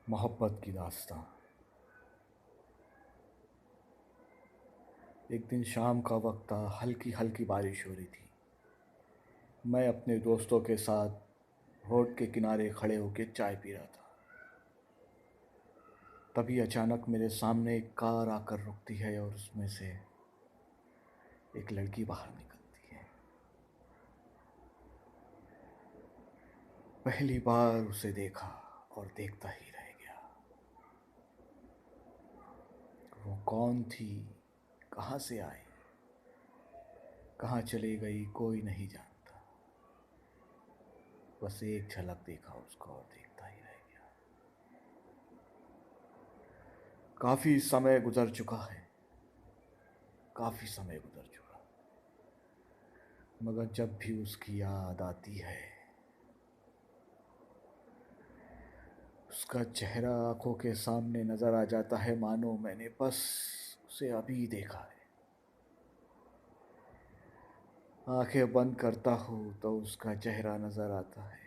मोहब्बत की दास्तां। एक दिन शाम का वक्त था, हल्की हल्की बारिश हो रही थी। मैं अपने दोस्तों के साथ रोड के किनारे खड़े होकर चाय पी रहा था। तभी अचानक मेरे सामने एक कार आकर रुकती है और उसमें से एक लड़की बाहर निकलती है। पहली बार उसे देखा और देखता ही रह गया। वो कौन थी, कहाँ से आई, कहाँ चली गई, कोई नहीं जानता। बस एक झलक देखा उसको और देखता ही रह गया। काफ़ी समय गुजर चुका है, काफ़ी समय गुजर चुका, मगर जब भी उसकी याद आती है, उसका चेहरा आंखों के सामने नज़र आ जाता है, मानो मैंने बस उसे अभी देखा है। आंखें बंद करता हूँ तो उसका चेहरा नज़र आता है,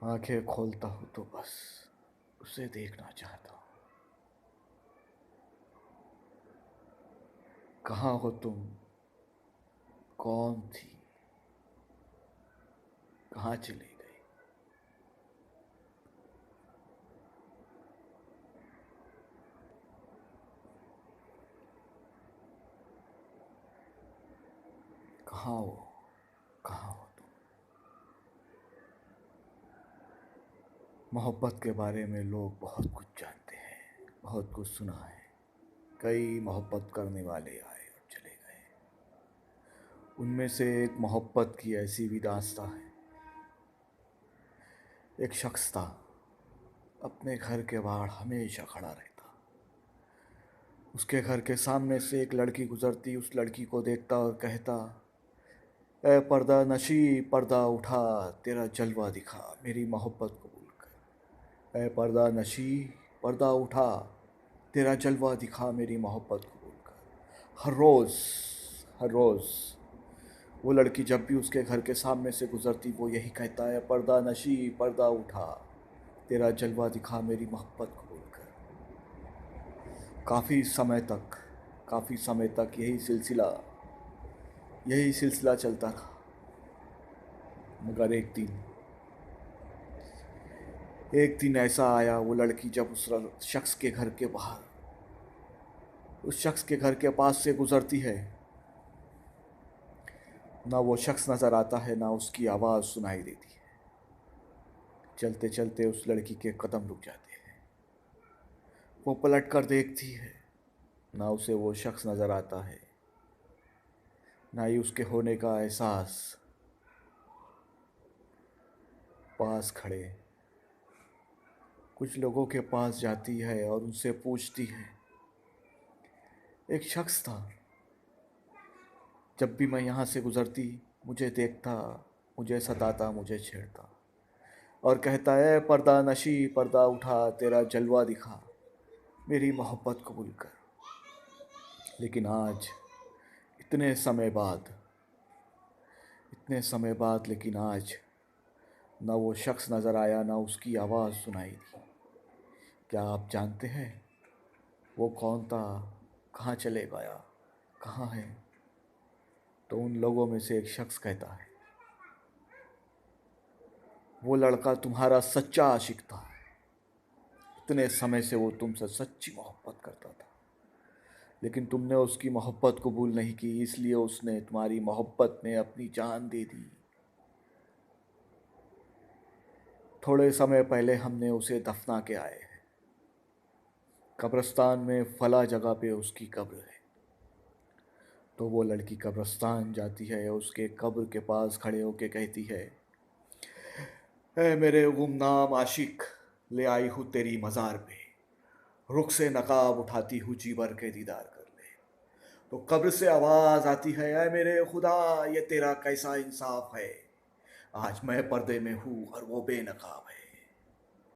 आंखें खोलता हूँ तो बस उसे देखना चाहता हूँ। कहाँ हो तुम, कौन थी, कहाँ चली गई। कहाँ हो, कहाँ हो तुम। मोहब्बत के बारे में लोग बहुत कुछ जानते हैं, बहुत कुछ सुना है। कई मोहब्बत करने वाले आए और चले गए। उनमें से एक मोहब्बत की ऐसी भी दास्तां है। एक शख्स था, अपने घर के बाहर हमेशा खड़ा रहता। उसके घर के सामने से एक लड़की गुजरती, उस लड़की को देखता और कहता, ए पर्दा नशी, पर्दा उठा, तेरा जलवा दिखा मेरी मोहब्बत कबूल कर। ए पर्दा नशी, पर्दा उठा, तेरा जलवा दिखा मेरी मोहब्बत कबूल कर। हर रोज़, हर रोज़ वो लड़की जब भी उसके घर के सामने से गुजरती, वो यही कहता है, पर्दा नशी, पर्दा उठा, तेरा जलवा दिखा मेरी मोहब्बत कबूल कर। काफ़ी समय तक, काफ़ी समय तक यही सिलसिला चलता रहा। मगर एक दिन ऐसा आया, वो लड़की जब उस शख्स के घर के बाहर, उस शख्स के घर के पास से गुजरती है, ना वो शख्स नज़र आता है, ना उसकी आवाज़ सुनाई देती है। चलते चलते उस लड़की के कदम रुक जाते हैं। वो पलट कर देखती है, ना उसे वो शख्स नज़र आता है, ना ही उसके होने का एहसास। पास खड़े कुछ लोगों के पास जाती है और उनसे पूछती है। एक शख्स था, जब भी मैं यहाँ से गुज़रती, मुझे देखता, मुझे सताता, मुझे छेड़ता और कहता है, पर्दा नशी, पर्दा उठा, तेरा जलवा दिखा मेरी मोहब्बत कबूल कर। लेकिन आज, इतने समय बाद, लेकिन आज ना वो शख्स नज़र आया, ना उसकी आवाज़ सुनाई दी। क्या आप जानते हैं वो कौन था, कहाँ चले गया, कहाँ है। तो उन लोगों में से एक शख्स कहता है, वो लड़का तुम्हारा सच्चा आशिक था। इतने समय से वो तुमसे सच्ची मोहब्बत करता था, लेकिन तुमने उसकी मोहब्बत कबूल नहीं की, इसलिए उसने तुम्हारी मोहब्बत में अपनी जान दे दी। थोड़े समय पहले हमने उसे दफना के आए हैं। कब्रिस्तान में फला जगह पे उसकी कब्र है। तो वो लड़की कब्रिस्तान जाती है, उसके कब्र के पास खड़े होके कहती है, ऐ मेरे गुमनाम आशिक, ले आई हूँ तेरी मज़ार पे, रुख से नकाब उठाती हूँ जी भर के दीदार कर ले। तो कब्र से आवाज़ आती है, ऐ मेरे खुदा, ये तेरा कैसा इंसाफ है, आज मैं पर्दे में हूँ और वो बेनकाब है।